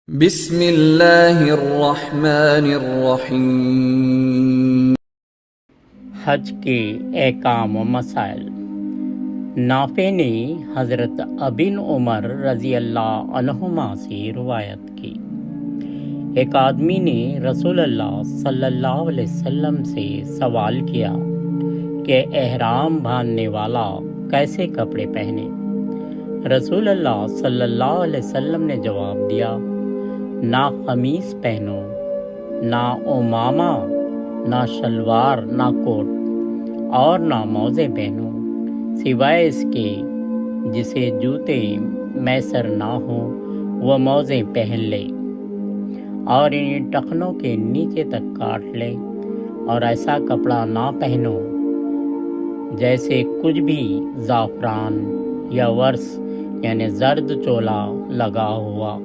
بسم اللہ الرحمن الرحیم۔ حج کے احکام و مسائل۔ نافع نے حضرت ابن عمر رضی اللہ عنہما سے روایت کی، ایک آدمی نے رسول اللہ صلی اللہ علیہ وسلم سے سوال کیا کہ احرام باندھنے والا کیسے کپڑے پہنے؟ رسول اللہ صلی اللہ علیہ وسلم نے جواب دیا، نہ قمیص پہنو، نہ عمامہ، نہ شلوار، نہ کوٹ، اور نہ موزے پہنو، سوائے اس کے جسے جوتے میسر نہ ہوں وہ موزے پہن لے، اور انہیں ٹخنوں کے نیچے تک کاٹ لے، اور ایسا کپڑا نہ پہنو جیسے کچھ بھی زعفران یا ورس یعنی زرد چولا لگا ہوا